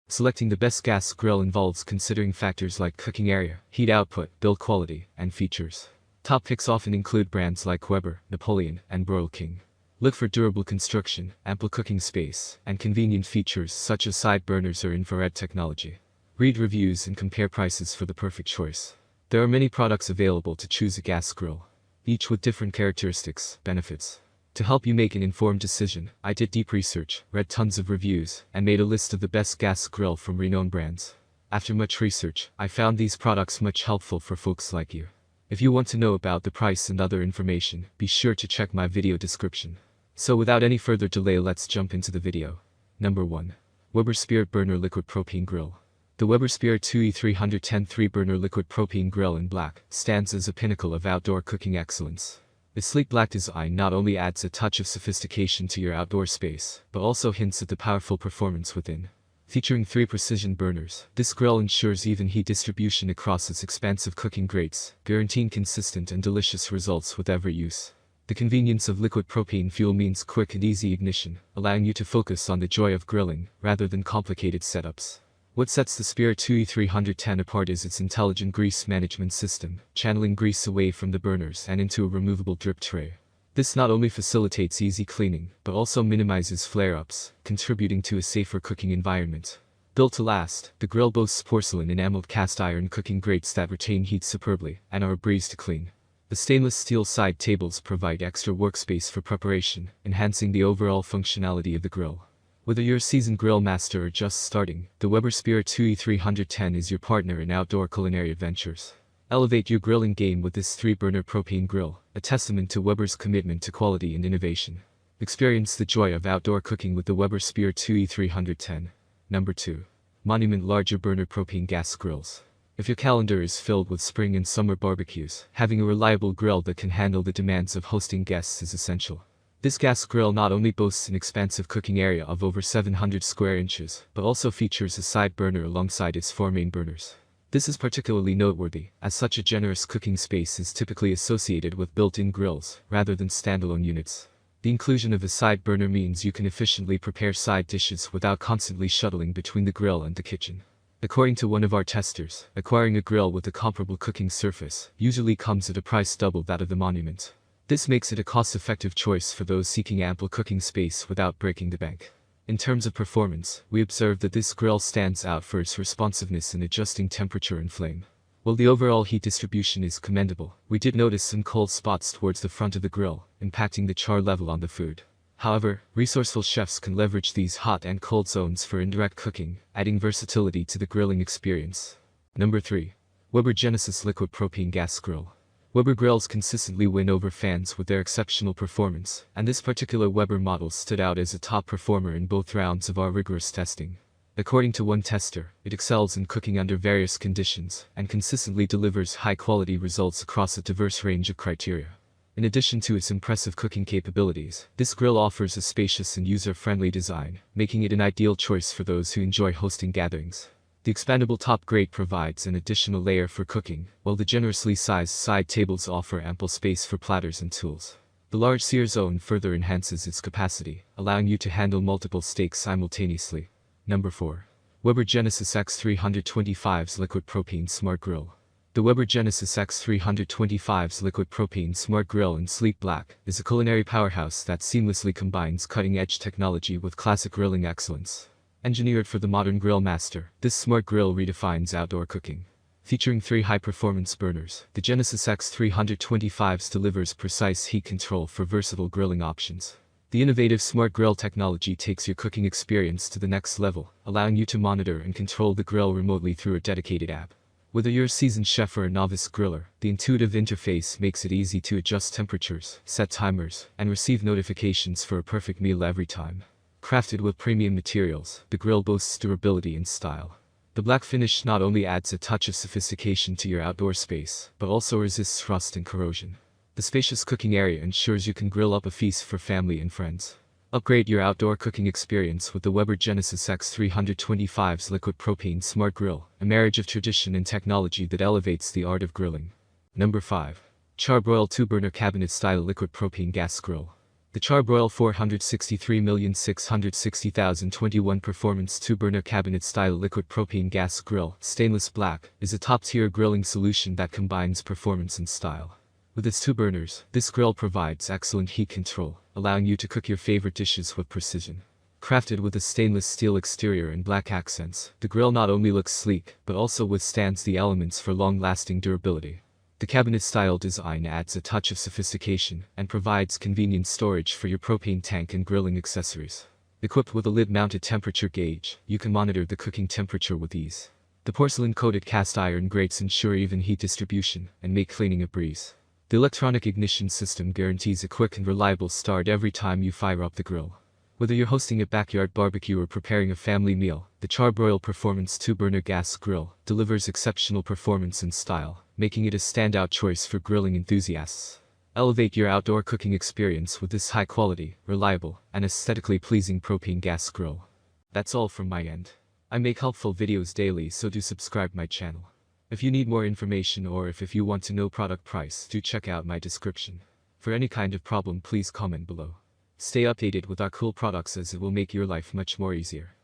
Selecting the best gas grill involves considering factors like cooking area, heat output, build quality, and features. Top picks often include brands like Weber, Napoleon, and Broil King. Look for durable construction, ample cooking space, and convenient features such as side burners or infrared technology. Read reviews and compare prices for the perfect choice. There are many products available to choose a gas grill, each with different characteristics, benefits. To help you make an informed decision, I did deep research, read tons of reviews, and made a list of the best gas grill from renowned brands. After much research, I found these products much helpful for folks like you. If you want to know about the price and other information, be sure to check my video description. So without any further delay, let's jump into the video. Number 1. Weber Spirit Burner Liquid Propane Grill. The Weber Spirit 2E310 3-burner liquid propane grill in black stands as a pinnacle of outdoor cooking excellence. The sleek black design not only adds a touch of sophistication to your outdoor space, but also hints at the powerful performance within. Featuring 3 precision burners, this grill ensures even heat distribution across its expansive cooking grates, guaranteeing consistent and delicious results with every use. The convenience of liquid propane fuel means quick and easy ignition, allowing you to focus on the joy of grilling, rather than complicated setups. What sets the Spirit 2E310 apart is its intelligent grease management system, channeling grease away from the burners and into a removable drip tray. This not only facilitates easy cleaning, but also minimizes flare-ups, contributing to a safer cooking environment. Built to last, the grill boasts porcelain enameled cast iron cooking grates that retain heat superbly and are a breeze to clean. The stainless steel side tables provide extra workspace for preparation, enhancing the overall functionality of the grill. Whether you're a seasoned grill master or just starting, the Weber Spirit 2E310 is your partner in outdoor culinary adventures. Elevate your grilling game with this 3-burner propane grill, a testament to Weber's commitment to quality and innovation. Experience the joy of outdoor cooking with the Weber Spirit 2E310. Number 2. Monument Larger Burner Propane Gas Grills. If your calendar is filled with spring and summer barbecues, having a reliable grill that can handle the demands of hosting guests is essential. This gas grill not only boasts an expansive cooking area of over 700 square inches, but also features a side burner alongside its 4 main burners. This is particularly noteworthy, as such a generous cooking space is typically associated with built-in grills, rather than standalone units. The inclusion of a side burner means you can efficiently prepare side dishes without constantly shuttling between the grill and the kitchen. According to one of our testers, acquiring a grill with a comparable cooking surface usually comes at a price double that of the Monument. This makes it a cost-effective choice for those seeking ample cooking space without breaking the bank. In terms of performance, we observed that this grill stands out for its responsiveness in adjusting temperature and flame. While the overall heat distribution is commendable, we did notice some cold spots towards the front of the grill, impacting the char level on the food. However, resourceful chefs can leverage these hot and cold zones for indirect cooking, adding versatility to the grilling experience. Number 3. Weber Genesis Liquid Propane Gas Grill. Weber grills consistently win over fans with their exceptional performance, and this particular Weber model stood out as a top performer in both rounds of our rigorous testing. According to one tester, it excels in cooking under various conditions, and consistently delivers high-quality results across a diverse range of criteria. In addition to its impressive cooking capabilities, this grill offers a spacious and user-friendly design, making it an ideal choice for those who enjoy hosting gatherings. The expandable top grate provides an additional layer for cooking, while the generously sized side tables offer ample space for platters and tools. The large sear zone further enhances its capacity, allowing you to handle multiple steaks simultaneously. Number 4. Weber Genesis X325's Liquid Propane Smart Grill. The Weber Genesis X325's Liquid Propane Smart Grill in sleek black is a culinary powerhouse that seamlessly combines cutting-edge technology with classic grilling excellence. Engineered for the modern grill master, this smart grill redefines outdoor cooking. Featuring 3 high-performance burners, the Genesis X325 delivers precise heat control for versatile grilling options. The innovative smart grill technology takes your cooking experience to the next level, allowing you to monitor and control the grill remotely through a dedicated app. Whether you're a seasoned chef or a novice griller, the intuitive interface makes it easy to adjust temperatures, set timers, and receive notifications for a perfect meal every time. Crafted with premium materials, the grill boasts durability and style. The black finish not only adds a touch of sophistication to your outdoor space, but also resists rust and corrosion. The spacious cooking area ensures you can grill up a feast for family and friends. Upgrade your outdoor cooking experience with the Weber Genesis X325's Liquid Propane Smart Grill, a marriage of tradition and technology that elevates the art of grilling. Number 5. Char-Broil 2-burner cabinet-style liquid propane gas grill. The The Char-Broil 463,660,021 Performance 2-burner cabinet-style liquid propane gas grill, stainless black, is a top-tier grilling solution that combines performance and style. With its 2 burners, this grill provides excellent heat control, allowing you to cook your favorite dishes with precision. Crafted with a stainless steel exterior and black accents, the grill not only looks sleek, but also withstands the elements for long-lasting durability. The cabinet-style design adds a touch of sophistication and provides convenient storage for your propane tank and grilling accessories. Equipped with a lid-mounted temperature gauge, you can monitor the cooking temperature with ease. The porcelain-coated cast iron grates ensure even heat distribution and make cleaning a breeze. The electronic ignition system guarantees a quick and reliable start every time you fire up the grill. Whether you're hosting a backyard barbecue or preparing a family meal, the Char-Broil Performance 2-burner gas grill delivers exceptional performance and style, making it a standout choice for grilling enthusiasts. Elevate your outdoor cooking experience with this high-quality, reliable, and aesthetically pleasing propane gas grill. That's all from my end. I make helpful videos daily, so do subscribe my channel. If you need more information or if you want to know product price, do check out my description. For any kind of problem, please comment below. Stay updated with our cool products as it will make your life much more easier.